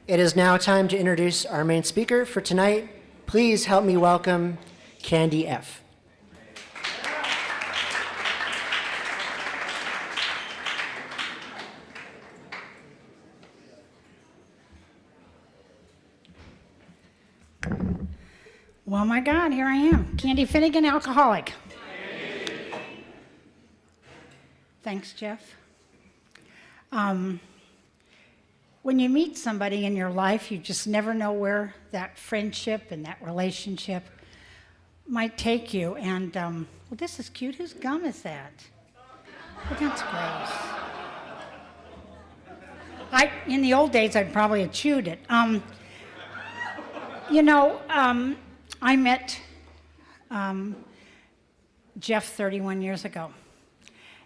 It is now time to introduce our main speaker for tonight. Please help me welcome Candy F. Well, my God, here I am, Candy Finnegan, alcoholic. Thanks, Jeff. When you meet somebody in your life, you just never know where that friendship and that relationship might take you. And, well, this is cute. Whose gum is that? Well, that's gross. In the old days, I'd probably have chewed it. I met Jeff 31 years ago,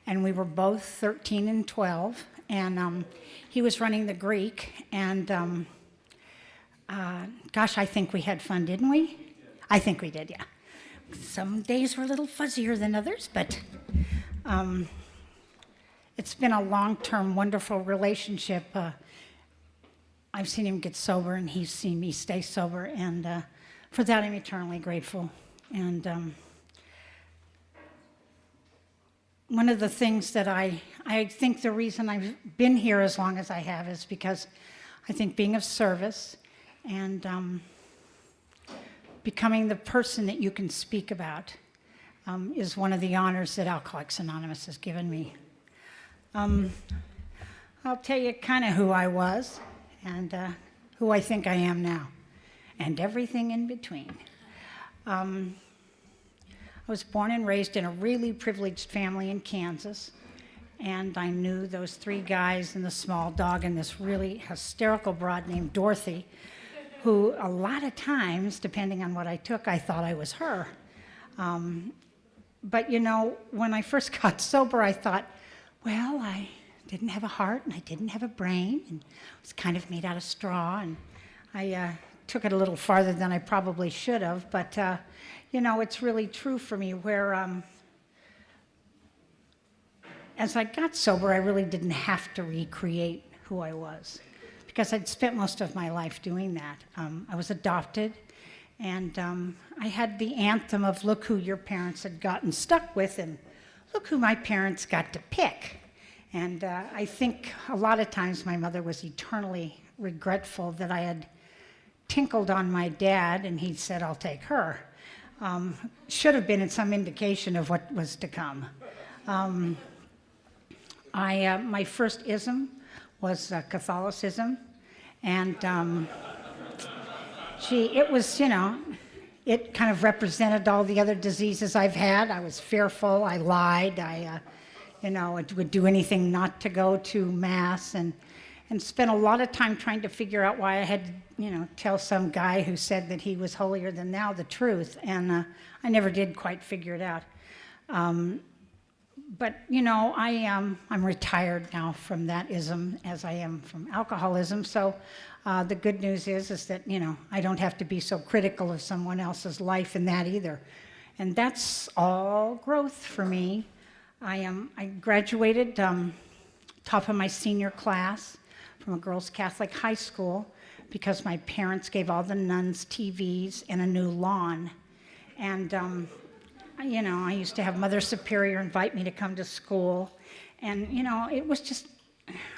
and we were both 13 and 12, and he was running the Greek, and gosh, I think we had fun, didn't we? I think we did, yeah. Some days were a little fuzzier than others, but it's been a long-term, wonderful relationship. I've seen him get sober, and he's seen me stay sober, and for that, I'm eternally grateful. And one of the things that I think the reason I've been here as long as I have is because I think being of service and becoming the person that you can speak about is one of the honors that Alcoholics Anonymous has given me. I'll tell you kind of who I was and who I think I am now, and everything in between. I was born and raised in a really privileged family in Kansas, and I knew those three guys and the small dog and this really hysterical broad named Dorothy, who a lot of times, depending on what I took, I thought I was her. But you know, when I first got sober, I thought, well, I didn't have a heart and I didn't have a brain and was kind of made out of straw, and I took it a little farther than I probably should have, but you know, it's really true for me where as I got sober, I really didn't have to recreate who I was because I'd spent most of my life doing that. I was adopted, and I had the anthem of look who your parents had gotten stuck with and look who my parents got to pick. And I think a lot of times my mother was eternally regretful that I had tinkled on my dad and he said, I'll take her. Should have been some indication of what was to come. My first ism was Catholicism, and it was, you know, it kind of represented all the other diseases I've had. I was fearful, I lied, I would do anything not to go to Mass, and spent a lot of time trying to figure out why I had to, tell some guy who said that he was holier than thou the truth, and I never did quite figure it out. But, I'm retired now from that ism as I am from alcoholism, so the good news is that, I don't have to be so critical of someone else's life in that either. And that's all growth for me. I graduated top of my senior class from a girls' Catholic high school because my parents gave all the nuns TVs and a new lawn. And, I used to have Mother Superior invite me to come to school. And, it was just,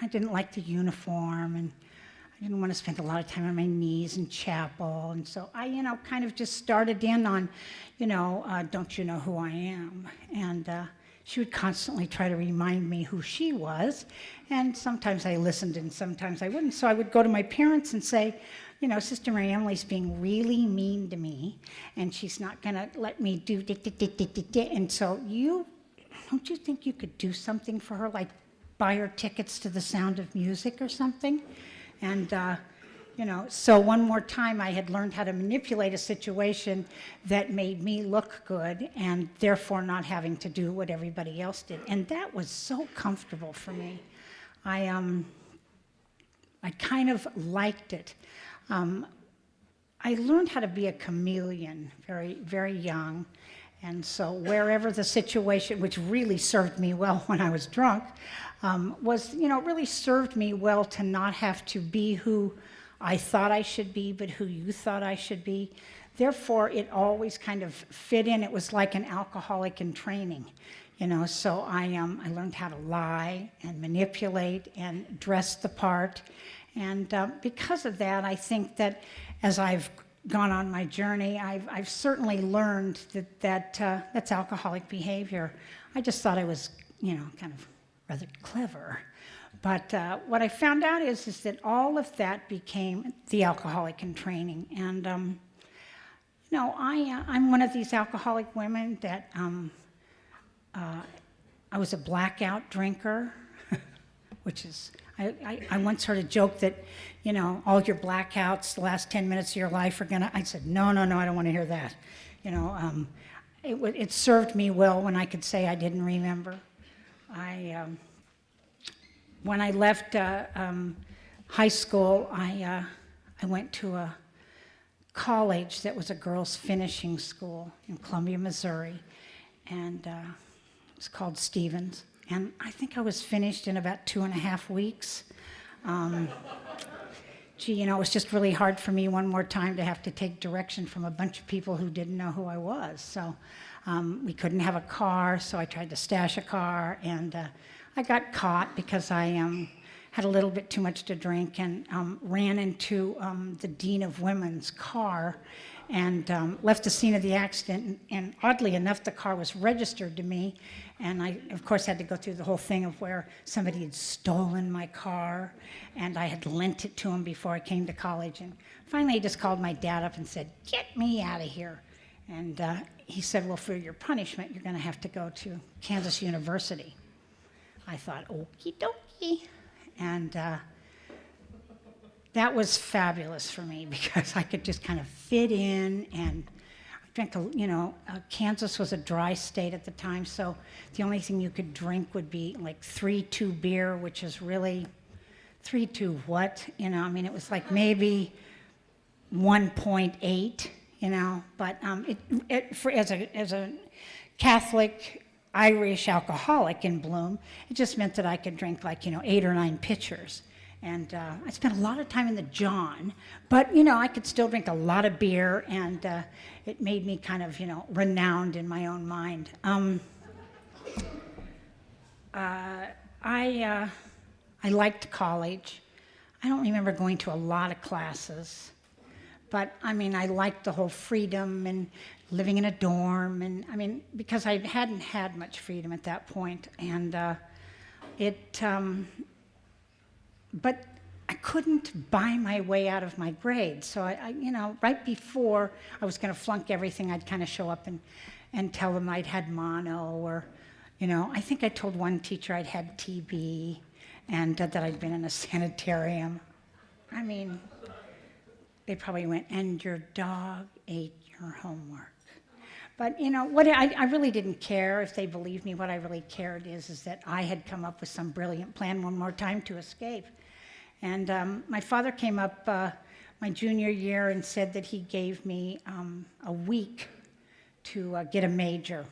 I didn't like the uniform, and I didn't want to spend a lot of time on my knees in chapel. And so I, kind of just started in on, don't you know who I am? And she would constantly try to remind me who she was, and sometimes I listened and sometimes I wouldn't. So I would go to my parents and say, Sister Mary Emily's being really mean to me, and she's not going to let me do and so don't you think you could do something for her, like buy her tickets to the Sound of Music or something? And so one more time I had learned how to manipulate a situation that made me look good and therefore not having to do what everybody else did. And that was so comfortable for me. I kind of liked it. I learned how to be a chameleon very, very young. And so wherever the situation, which really served me well when I was drunk, really served me well to not have to be who I thought I should be, but who you thought I should be. Therefore, it always kind of fit in. It was like an alcoholic in training, So I learned how to lie and manipulate and dress the part. And because of that, I think that as I've gone on my journey, I've certainly learned that that's alcoholic behavior. I just thought I was, kind of rather clever. But what I found out is that all of that became the alcoholic in training. And, I'm one of these alcoholic women that I was a blackout drinker, which is, I once heard a joke that, all your blackouts, the last 10 minutes of your life I said, no, I don't want to hear that. It served me well when I could say I didn't remember. When I left high school, I went to a college that was a girls' finishing school in Columbia, Missouri, and it was called Stevens. And I think I was finished in about 2.5 weeks. It was just really hard for me one more time to have to take direction from a bunch of people who didn't know who I was. So we couldn't have a car, so I tried to stash a car, and I got caught because I had a little bit too much to drink and ran into the dean of women's car and left the scene of the accident. And oddly enough, the car was registered to me. And I, of course, had to go through the whole thing of where somebody had stolen my car, and I had lent it to him before I came to college. And finally, he just called my dad up and said, "Get me out of here." And he said, "Well, for your punishment, you're going to have to go to Kansas University." I thought, okie dokie. And that was fabulous for me because I could just kind of fit in, and I drank, Kansas was a dry state at the time, so the only thing you could drink would be like 3-2 beer, which is really 3-2 what? It was like maybe 1.8, but as a Catholic Irish alcoholic in bloom, it just meant that I could drink 8 or 9 pitchers. And I spent a lot of time in the John, but, I could still drink a lot of beer, and it made me kind of, renowned in my own mind. I liked college. I don't remember going to a lot of classes, but, I liked the whole freedom and living in a dorm, and, because I hadn't had much freedom at that point, and but I couldn't buy my way out of my grades. So I right before I was going to flunk everything, I'd kind of show up and tell them I'd had mono, or, I think I told one teacher I'd had TB and that I'd been in a sanitarium. They probably went, "And your dog ate your homework." But, I really didn't care if they believed me. What I really cared is that I had come up with some brilliant plan one more time to escape. And my father came up my junior year and said that he gave me a week to get a major.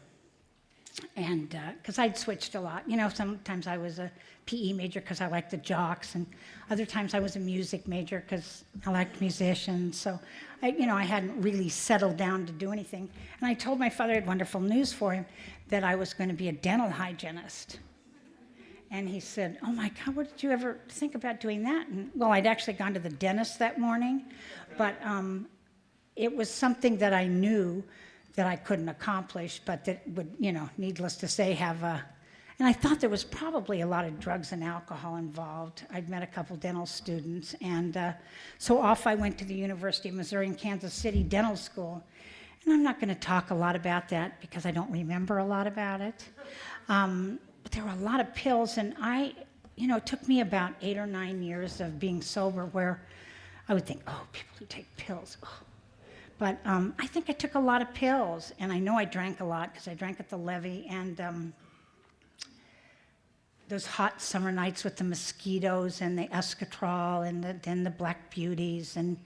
And because I'd switched a lot. Sometimes I was a PE major because I liked the jocks, and other times I was a music major because I liked musicians. So, I hadn't really settled down to do anything. And I told my father I had wonderful news for him, that I was going to be a dental hygienist. And he said, "Oh my God, what did you ever think about doing that?" And, well, I'd actually gone to the dentist that morning, but it was something that I knew that I couldn't accomplish, but that would, needless to say, have a... And I thought there was probably a lot of drugs and alcohol involved. I'd met a couple dental students, and so off I went to the University of Missouri in Kansas City Dental School. And I'm not going to talk a lot about that because I don't remember a lot about it. But there were a lot of pills, and it took me about 8 or 9 years of being sober where I would think, oh, people who take pills, oh. But I think I took a lot of pills, and I know I drank a lot because I drank at the levee, and those hot summer nights with the mosquitoes and the escatrol and then the black beauties, and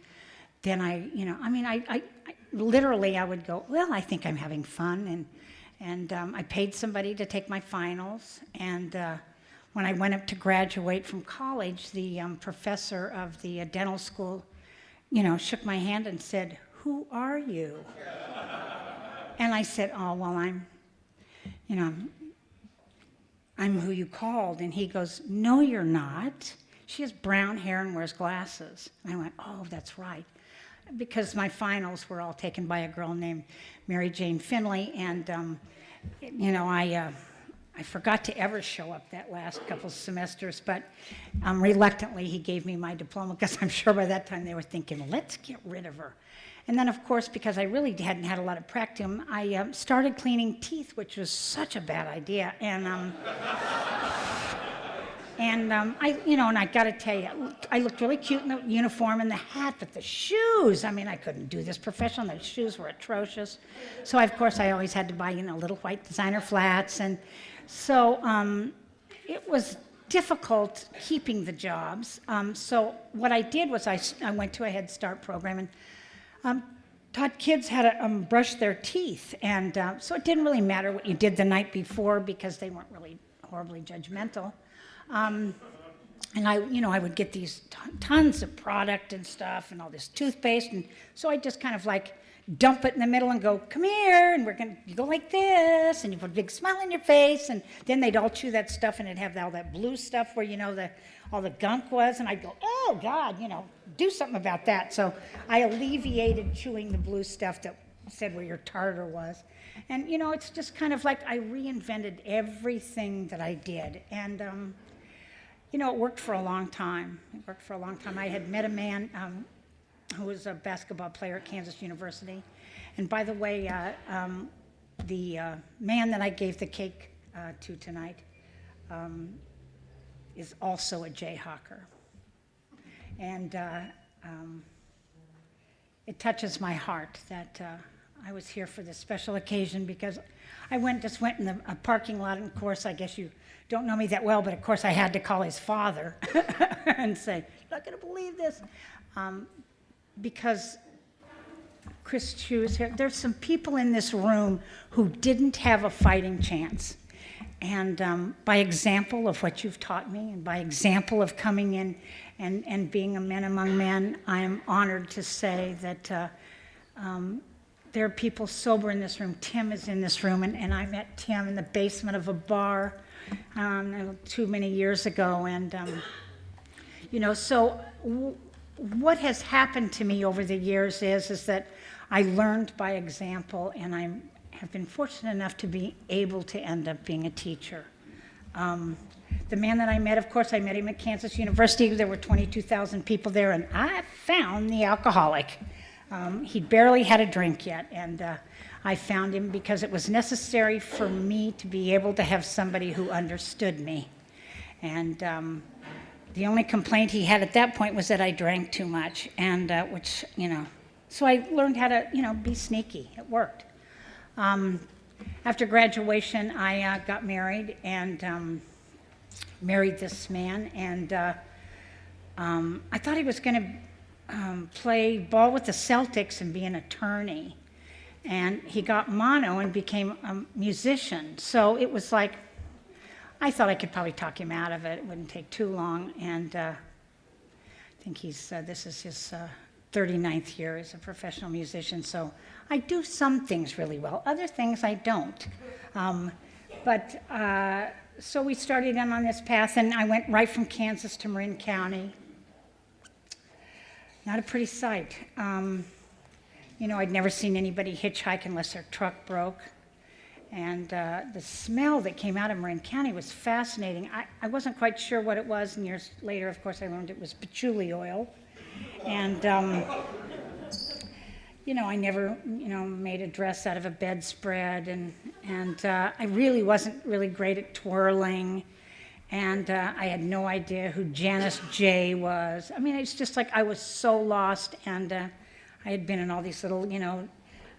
then I literally I would go, well, I think I'm having fun, and I paid somebody to take my finals, and when I went up to graduate from college, the professor of the dental school, shook my hand and said, "Who are you?" And I said, "Oh, well, I'm who you called." And he goes, "No, you're not. She has brown hair and wears glasses." And I went, "Oh, that's right." Because my finals were all taken by a girl named Mary Jane Finley, and I forgot to ever show up that last couple semesters, but reluctantly he gave me my diploma, because I'm sure by that time they were thinking, let's get rid of her. And then, of course, because I really hadn't had a lot of practicum, I started cleaning teeth, which was such a bad idea. And I got to tell you, I looked really cute in the uniform and the hat, but the shoes, I couldn't do this professionally. The shoes were atrocious. So, of course, I always had to buy, little white designer flats. And so it was difficult keeping the jobs. So what I did was I went to a Head Start program and taught kids how to brush their teeth. And so it didn't really matter what you did the night before, because they weren't really horribly judgmental. And I would get these tons of product and stuff and all this toothpaste. And so I just kind of like dump it in the middle and go, "Come here," and you go like this, and you put a big smile on your face. And then they'd all chew that stuff, and it'd have all that blue stuff where, all the gunk was. And I'd go, "Oh, God, do something about that." So I alleviated chewing the blue stuff that said where your tartar was. And, it's just kind of like I reinvented everything that I did. And, it worked for a long time. I had met a man who was a basketball player at Kansas University. And by the way, the man that I gave the cake to tonight is also a Jayhawker. And it touches my heart that I was here for this special occasion, because I just went in the parking lot, and of course, I guess you don't know me that well, but of course I had to call his father and say, "You're not going to believe this." Because Chris Chu is here. There's some people in this room who didn't have a fighting chance. And by example of what you've taught me, and by example of coming in and being a man among men, I am honored to say that there are people sober in this room. Tim is in this room, and I met Tim in the basement of a bar too many years ago. And, so what has happened to me over the years is that I learned by example, and I have been fortunate enough to be able to end up being a teacher. The man that I met, of course, I met him at Kansas University. There were 22,000 people there, and I found the alcoholic. He'd barely had a drink yet, and I found him because it was necessary for me to be able to have somebody who understood me. And the only complaint he had at that point was that I drank too much, and which, so I learned how to, be sneaky. It worked. After graduation, I got married and married this man, and I thought he was going to play ball with the Celtics and be an attorney. And he got mono and became a musician. So it was like, I thought I could probably talk him out of it. It wouldn't take too long. And I think this is his 39th year as a professional musician. So I do some things really well. Other things I don't. So we started in on this path, and I went right from Kansas to Marin County. Not a pretty sight. I'd never seen anybody hitchhike unless their truck broke. And the smell that came out of Marin County was fascinating. I wasn't quite sure what it was, and years later, of course, I learned it was patchouli oil. And, I never, made a dress out of a bedspread, and I really wasn't really great at twirling. And I had no idea who Janice J was. It's just like I was so lost, and I had been in all these little,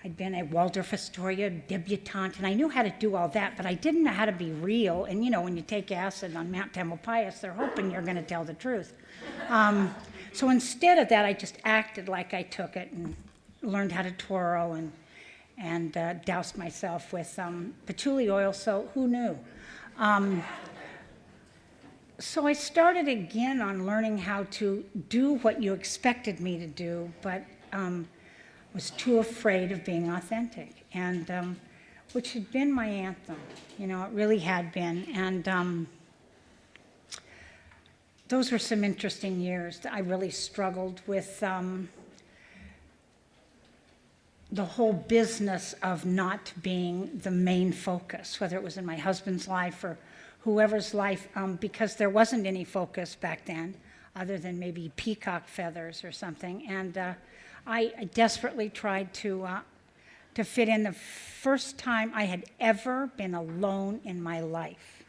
I'd been a Waldorf Astoria debutante, and I knew how to do all that, but I didn't know how to be real. And, when you take acid on Mount Tamalpais, they're hoping you're going to tell the truth. So instead of that, I just acted like I took it and learned how to twirl and doused myself with patchouli oil, so who knew? So I started again on learning how to do what you expected me to do, but was too afraid of being authentic, and which had been my anthem. You know, it really had been. And those were some interesting years. I really struggled with the whole business of not being the main focus, whether it was in my husband's life or whoever's life, because there wasn't any focus back then other than maybe peacock feathers or something. And I desperately tried to fit in. The first time I had ever been alone in my life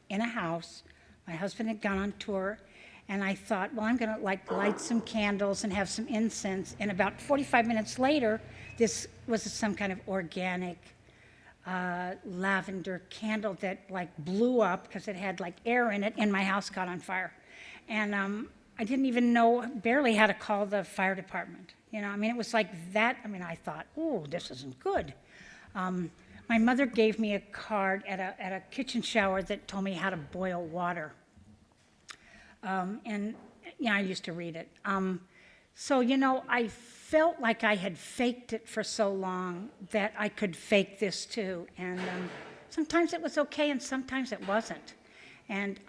in a house. My husband had gone on tour, and I thought, well, I'm going to light some candles and have some incense. And about 45 minutes later, this was some kind of organic lavender candle that blew up because it had air in it, and my house caught on fire. And I didn't even know barely how to call the fire department. You know, I mean, it was like that. I mean, I thought, oh, this isn't good. My mother gave me a card at a kitchen shower that told me how to boil water. And yeah, I used to read it. So, you know, I felt like I had faked it for so long that I could fake this too. And sometimes it was okay and sometimes it wasn't. And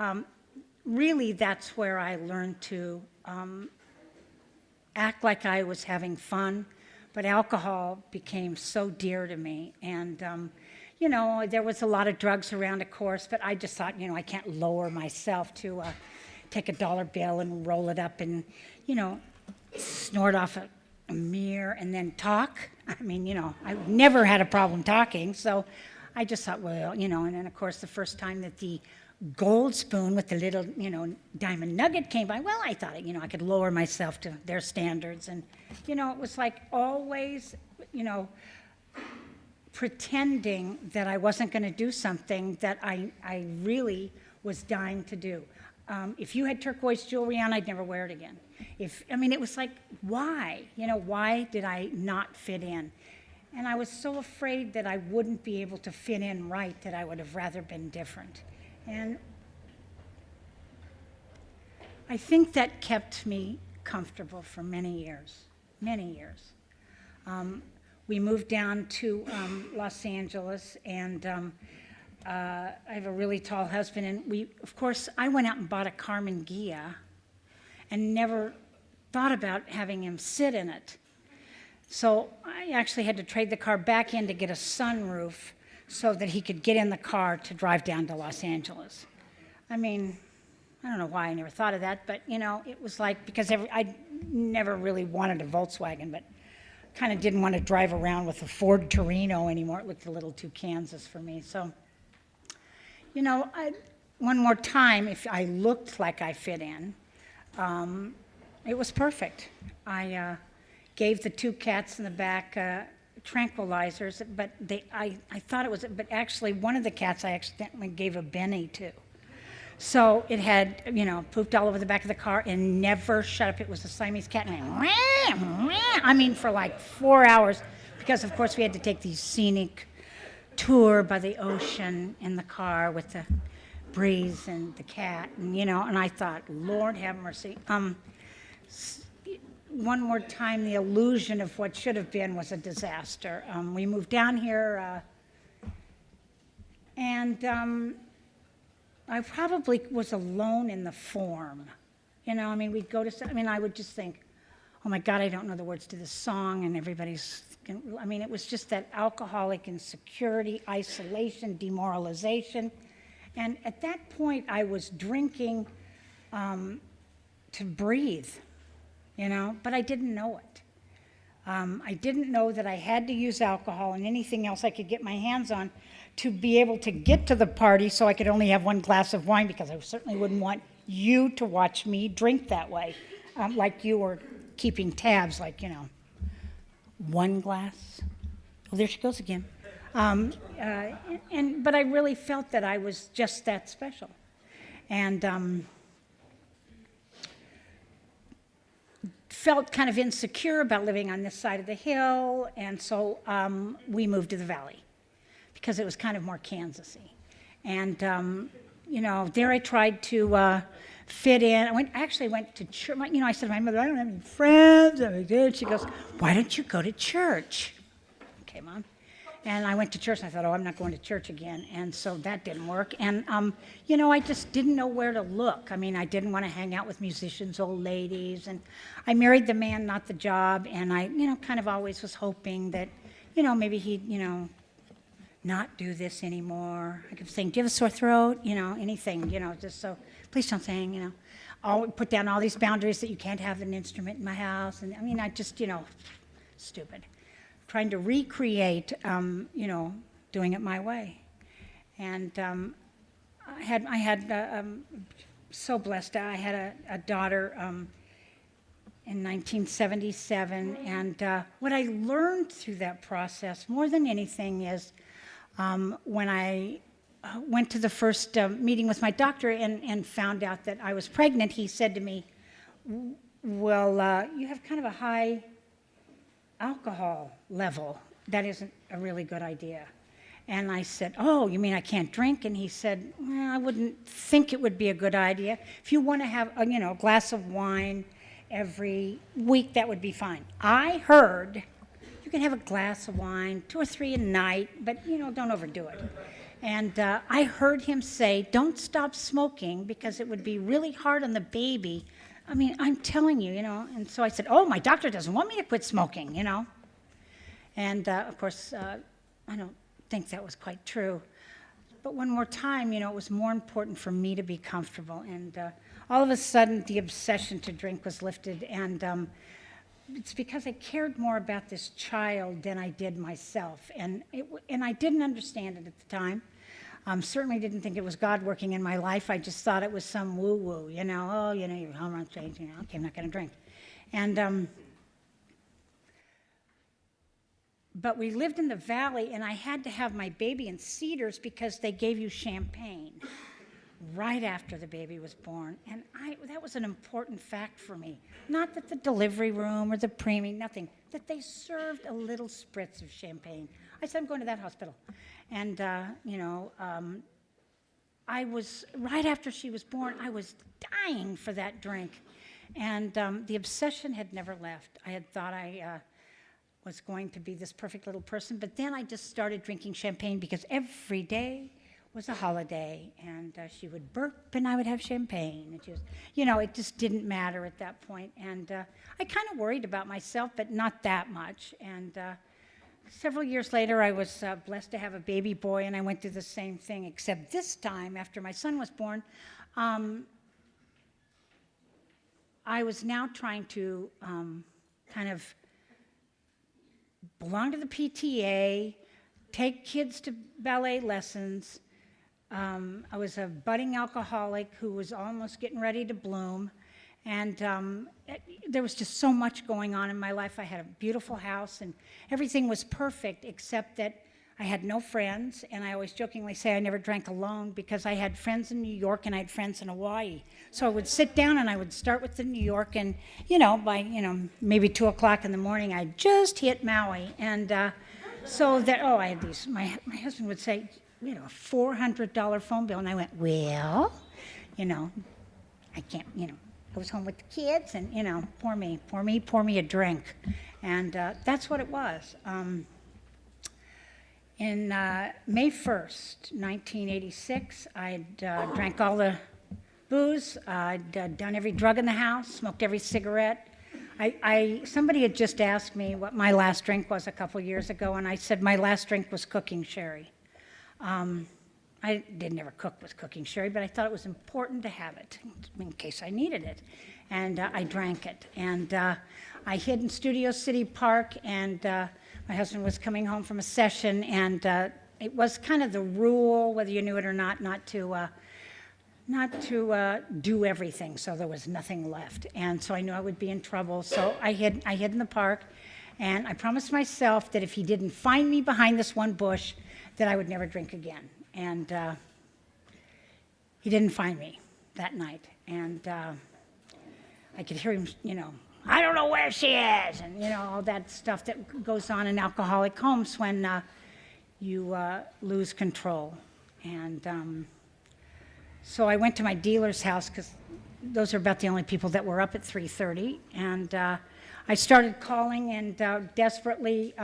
really that's where I learned to act like I was having fun, but alcohol became so dear to me. And, you know, there was a lot of drugs around, of course, but I just thought, you know, I can't lower myself to take a dollar bill and roll it up and, you know, snort off a mirror and then talk. I mean, you know, I never had a problem talking, so I just thought, well, you know, and then of course the first time that the gold spoon with the little, you know, diamond nugget came by, well, I thought, you know, I could lower myself to their standards. And, you know, it was like always, you know, pretending that I wasn't going to do something that I really was dying to do. If you had turquoise jewelry on, I'd never wear it again. I mean, it was like, why? You know, why did I not fit in? And I was so afraid that I wouldn't be able to fit in right that I would have rather been different. And I think that kept me comfortable for many years, many years. We moved down to Los Angeles, and I have a really tall husband, and of course, I went out and bought a Carmen Ghia and never thought about having him sit in it. So I actually had to trade the car back in to get a sunroof so that he could get in the car to drive down to Los Angeles. I mean, I don't know why I never thought of that, but you know, it was like, because I never really wanted a Volkswagen, but kind of didn't want to drive around with a Ford Torino anymore. It looked a little too Kansas for me. So, you know, one more time, if I looked like I fit in, it was perfect. I gave the two cats in the back tranquilizers, but I thought it was, but actually one of the cats I accidentally gave a Benny to. So it had, you know, pooped all over the back of the car and never shut up. It was a Siamese cat, and I mean, for like 4 hours, because of course we had to take these scenic tour by the ocean in the car with the breeze and the cat, and you know, and I thought, Lord have mercy. One more time, the illusion of what should have been was a disaster. We moved down here, and I probably was alone in the form. You know, I mean, we'd go to, I mean, I would just think, oh my God, I don't know the words to this song, and everybody's, I mean, it was just that alcoholic insecurity, isolation, demoralization. And at that point, I was drinking to breathe, you know, but I didn't know it. I didn't know that I had to use alcohol and anything else I could get my hands on to be able to get to the party, so I could only have one glass of wine, because I certainly wouldn't want you to watch me drink that way, like you were keeping tabs, like, you know, one glass. Oh, there she goes again. But I really felt that I was just that special. And felt kind of insecure about living on this side of the hill, and so we moved to the valley because it was kind of more Kansas-y. And there I tried to fit in. I actually went to church. I said to my mother, I don't have any friends. She goes, why don't you go to church? Okay, Mom. And I went to church, and I thought, I'm not going to church again. And so that didn't work. And, I just didn't know where to look. I mean, I didn't want to hang out with musicians, old ladies. And I married the man, not the job. And I, kind of always was hoping that, maybe he'd, not do this anymore. I kept saying, do you have a sore throat? Anything, just so, please don't sing, I'll put down all these boundaries that you can't have an instrument in my house. And I just, stupid. Trying to recreate, doing it my way. And I had so blessed. I had a daughter in 1977. And what I learned through that process more than anything is when I went to the first meeting with my doctor and found out that I was pregnant, he said to me, well, you have kind of a high alcohol level. That isn't a really good idea. And I said, oh, you mean I can't drink? And he said, well, I wouldn't think it would be a good idea. If you want to have a glass of wine every week, that would be fine. I heard you can have a glass of wine, 2 or 3 a night, but don't overdo it. And I heard him say, don't stop smoking because it would be really hard on the baby. I mean, I'm telling you, and so I said, oh, my doctor doesn't want me to quit smoking, And, of course, I don't think that was quite true. But one more time, it was more important for me to be comfortable. And all of a sudden, the obsession to drink was lifted. And it's because I cared more about this child than I did myself. And I didn't understand it at the time. Certainly didn't think it was God working in my life. I just thought it was some woo-woo, your hormones changing. Okay, I'm not going to drink. And but we lived in the valley, and I had to have my baby in Cedars because they gave you champagne right after the baby was born. And that was an important fact for me. Not that the delivery room or the preemie, nothing. That they served a little spritz of champagne. I said, I'm going to that hospital. And, I was, right after she was born, I was dying for that drink. And the obsession had never left. I had thought I was going to be this perfect little person, but then I just started drinking champagne because every day was a holiday, and she would burp and I would have champagne. And she was, it just didn't matter at that point. And I kind of worried about myself, but not that much. And several years later, I was blessed to have a baby boy, and I went through the same thing, except this time, after my son was born, I was now trying to kind of belong to the PTA, take kids to ballet lessons. I was a budding alcoholic who was almost getting ready to bloom. And there was just so much going on in my life. I had a beautiful house, and everything was perfect, except that I had no friends. And I always jokingly say I never drank alone because I had friends in New York and I had friends in Hawaii. So I would sit down and I would start with the New York, and by maybe 2 o'clock in the morning, I just hit Maui. And so that I had these. My husband would say, a $400 phone bill, and I went, well, I can't, I was home with the kids, and, pour me a drink. And that's what it was. In May 1st, 1986, I'd drank all the booze. I'd done every drug in the house, smoked every cigarette. Somebody had just asked me what my last drink was a couple years ago, and I said my last drink was cooking sherry. I didn't ever cook with cooking sherry, but I thought it was important to have it in case I needed it. And I drank it. And I hid in Studio City Park, and my husband was coming home from a session, and it was kind of the rule, whether you knew it or not to do everything, so there was nothing left. And so I knew I would be in trouble, so I hid in the park, and I promised myself that if he didn't find me behind this one bush, that I would never drink again. And he didn't find me that night. And I could hear him, I don't know where she is, and, all that stuff that goes on in alcoholic homes when you lose control. And So I went to my dealer's house because those are about the only people that were up at 3:30. And I started calling and desperately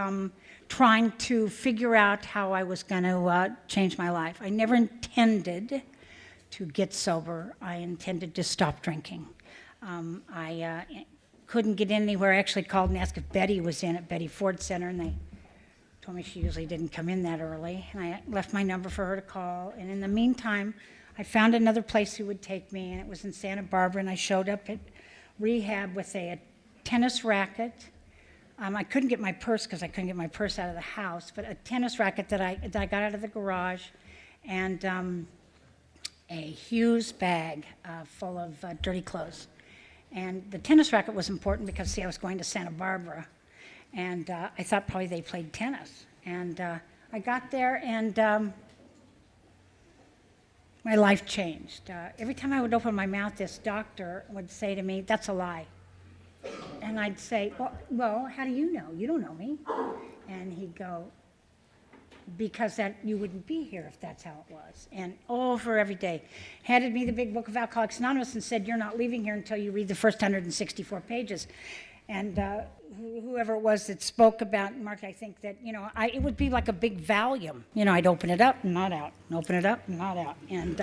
trying to figure out how I was going to change my life. I never intended to get sober. I intended to stop drinking. I couldn't get anywhere. I actually called and asked if Betty was in at Betty Ford Center, and they told me she usually didn't come in that early. And I left my number for her to call. And in the meantime, I found another place who would take me, and it was in Santa Barbara, and I showed up at rehab with a tennis racket. I couldn't get my purse because I couldn't get my purse out of the house, but a tennis racket that I got out of the garage, and a huge bag full of dirty clothes. And the tennis racket was important because, see, I was going to Santa Barbara, and I thought probably they played tennis. And I got there, and my life changed. Every time I would open my mouth, this doctor would say to me, "That's a lie." And I'd say, well, how do you know? You don't know me. And he'd go, "Because that you wouldn't be here if that's how it was." And over every day, handed me the big book of Alcoholics Anonymous and said, "You're not leaving here until you read the first 164 pages. And whoever it was that spoke about, Mark, I think that, it would be like a big volume. I'd open it up and not out, and open it up and not out. And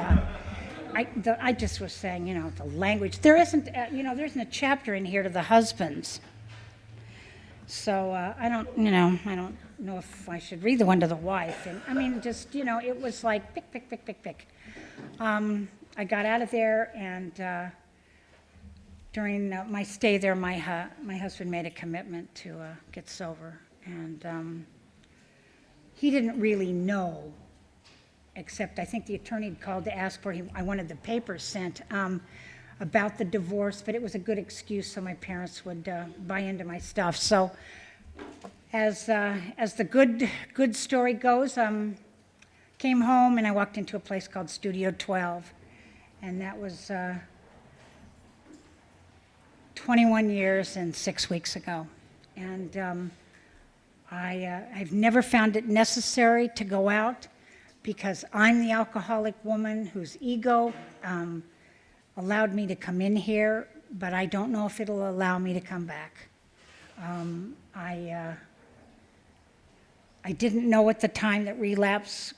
I just was saying, the language. There isn't a chapter in here to the husbands. So I don't know if I should read the one to the wife. And I mean, just, it was like pick, pick, pick, pick, pick. I got out of there, and during my stay there, my husband made a commitment to get sober. And he didn't really know, except I think the attorney had called to ask for him. I wanted the papers sent about the divorce, but it was a good excuse so my parents would buy into my stuff. So as the good story goes, came home and I walked into a place called Studio 12, and that was 21 years and 6 weeks ago. And I've never found it necessary to go out because I'm the alcoholic woman whose ego allowed me to come in here, but I don't know if it'll allow me to come back. I didn't know at the time that relapse,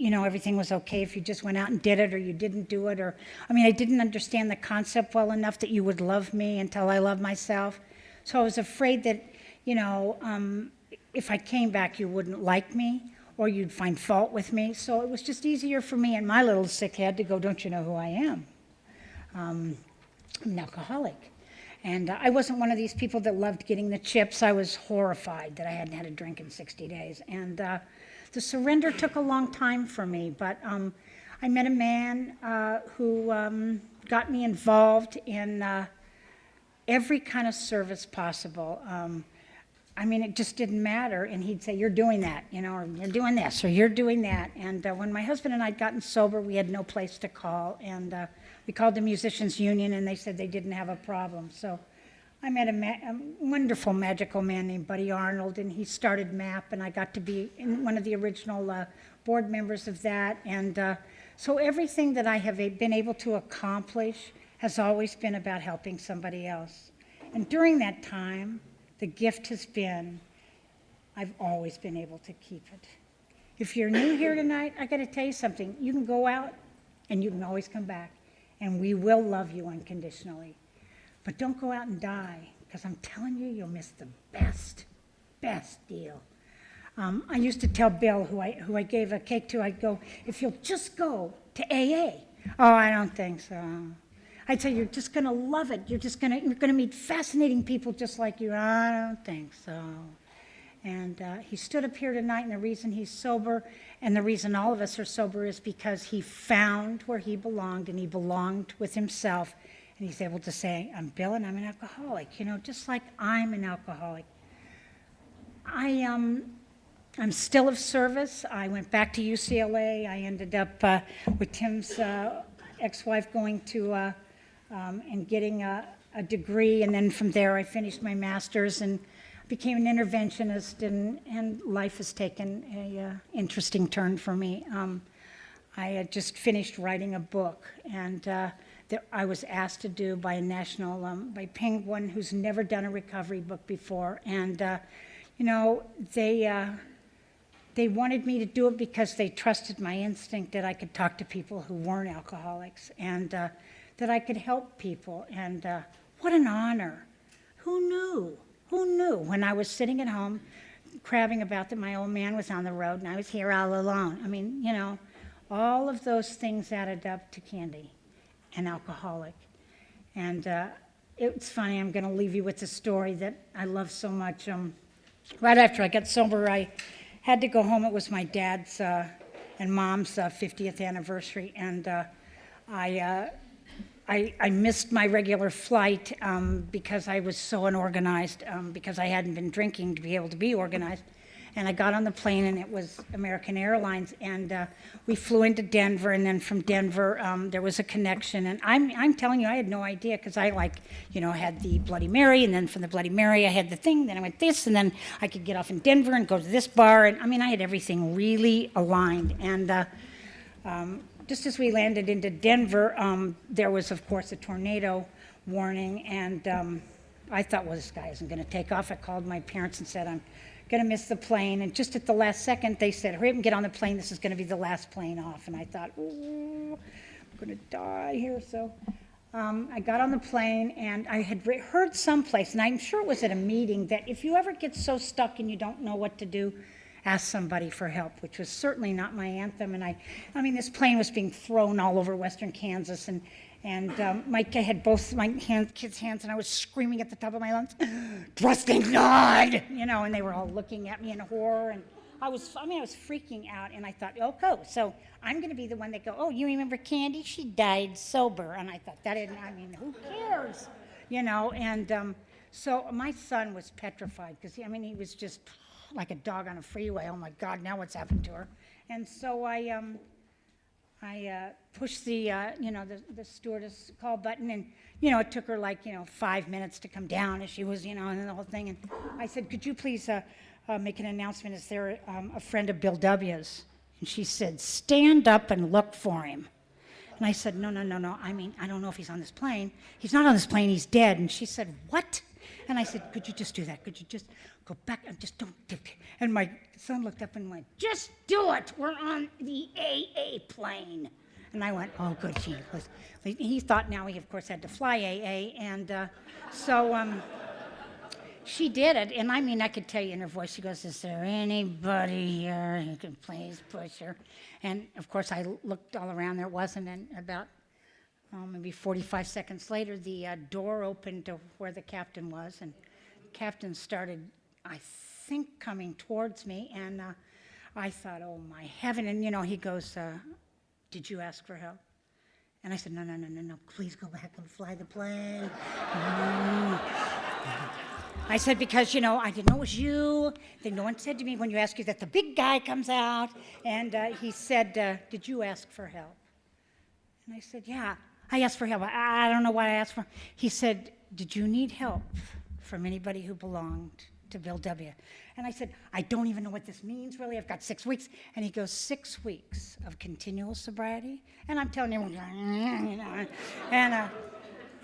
everything was okay if you just went out and did it or you didn't do it. I didn't understand the concept well enough that you would love me until I loved myself. So I was afraid that, if I came back, you wouldn't like me or you'd find fault with me. So it was just easier for me and my little sick head to go, "Don't you know who I am? I'm an alcoholic." And I wasn't one of these people that loved getting the chips. I was horrified that I hadn't had a drink in 60 days. And the surrender took a long time for me, but I met a man who got me involved in every kind of service possible. It just didn't matter. And he'd say, "You're doing that, or you're doing this, or you're doing that." And when my husband and I had gotten sober, we had no place to call. And we called the Musicians Union, and they said they didn't have a problem. So I met a wonderful, magical man named Buddy Arnold, and he started MAP, and I got to be one of the original board members of that. And so everything that I have been able to accomplish has always been about helping somebody else. And during that time, the gift has been, I've always been able to keep it. If you're new here tonight, I got to tell you something. You can go out, and you can always come back, and we will love you unconditionally. But don't go out and die, because I'm telling you, you'll miss the best deal. I used to tell Bill, who I gave a cake to, I'd go, "If you'll just go to AA." "Oh, I don't think so." I'd say, "You're just going to love it. You're going to meet fascinating people just like you." "I don't think so." And he stood up here tonight, and the reason he's sober and the reason all of us are sober is because he found where he belonged, and he belonged with himself. And he's able to say, "I'm Bill, and I'm an alcoholic," just like I'm an alcoholic. I'm still of service. I went back to UCLA. I ended up with Tim's ex-wife going to and getting a degree, and then from there I finished my master's and became an interventionist, and life has taken a interesting turn for me. I had just finished writing a book, and that I was asked to do by a national, by Penguin, who's never done a recovery book before. And, you know, they wanted me to do it because they trusted my instinct that I could talk to people who weren't alcoholics, and that I could help people. And what an honor. Who knew? Who knew? When I was sitting at home crabbing about that my old man was on the road and I was here all alone. I mean, you know, all of those things added up to Candy, an alcoholic. And it's funny, I'm going to leave you with a story that I love so much. Right after I got sober, I had to go home. It was my dad's and mom's 50th anniversary, and I missed my regular flight because I was so unorganized, because I hadn't been drinking to be able to be organized. And I got on the plane, and it was American Airlines, and we flew into Denver, and then from Denver, there was a connection. And I'm telling you, I had no idea, because I, like, you know, had the Bloody Mary, and then from the Bloody Mary, I had the thing, then I went this, and then I could get off in Denver and go to this bar, and I mean, I had everything really aligned. And just as we landed into Denver, there was, of course, a tornado warning, and I thought, well, this guy isn't going to take off. I called my parents and said, I'm going to miss the plane. And just at the last second, they said, hurry up and get on the plane. This is going to be the last plane off. And I thought, ooh, I'm going to die here. So I got on the plane, and I had heard someplace, and I'm sure it was at a meeting, that if you ever get so stuck and you don't know what to do, ask somebody for help, which was certainly not my anthem. And I mean, this plane was being thrown all over western Kansas, and Mike had both my kids' hands, and I was screaming at the top of my lungs, trusting God, you know, and they were all looking at me in horror, and I was freaking out, and I thought, okay, so I'm going to be the one that go, oh, you remember Candy? She died sober. And I thought, who cares, you know? And so my son was petrified, because, he was just like a dog on a freeway. Oh, my God, now what's happened to her? And so I pushed the stewardess call button, and, it took her 5 minutes to come down as she was, and the whole thing. And I said, could you please make an announcement? Is there a friend of Bill W.'s? And she said, stand up and look for him. And I said, no. I don't know if he's on this plane. He's not on this plane, he's dead. And she said, what? And I said, could you just do that? Could you just go back and just don't do it? And my son looked up and went, just do it. We're on the AA plane. And I went, oh, good. He thought now he, of course, had to fly AA. And so she did it. And I could tell you in her voice, she goes, is there anybody here who can please push her? And, of course, I looked all around. There wasn't. And about maybe 45 seconds later, the door opened to where the captain was. And the captain started, I think, coming towards me. And I thought, oh, my heaven. And, he goes, did you ask for help? And I said, no, please go back and fly the plane. I said, because, I didn't know it was you. Then no one said to me, when you ask you that, the big guy comes out. And he said, did you ask for help? And I said, yeah, I asked for help. I don't know what I asked for. He said, did you need help from anybody who belonged to Bill W.? And I said, I don't even know what this means, really. I've got 6 weeks. And he goes, 6 weeks of continual sobriety? And I'm telling him,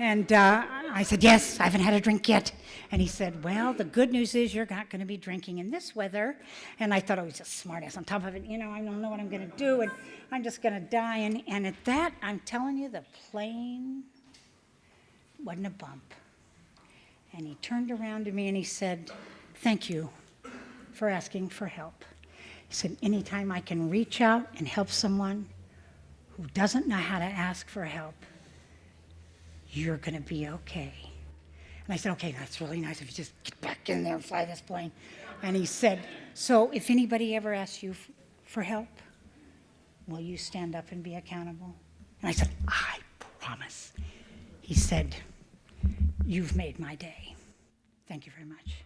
and I said, yes, I haven't had a drink yet. And he said, well, the good news is you're not going to be drinking in this weather. And I thought, oh, he's a smartass. On top of it, I don't know what I'm going to do, and I'm just going to die. And at that, I'm telling you, the plane wasn't a bump. And he turned around to me and he said, thank you for asking for help. He said, anytime I can reach out and help someone who doesn't know how to ask for help, you're going to be okay. And I said, okay, that's really nice if you just get back in there and fly this plane. And he said, so if anybody ever asks you for help, will you stand up and be accountable? And I said, I promise. He said, you've made my day. Thank you very much.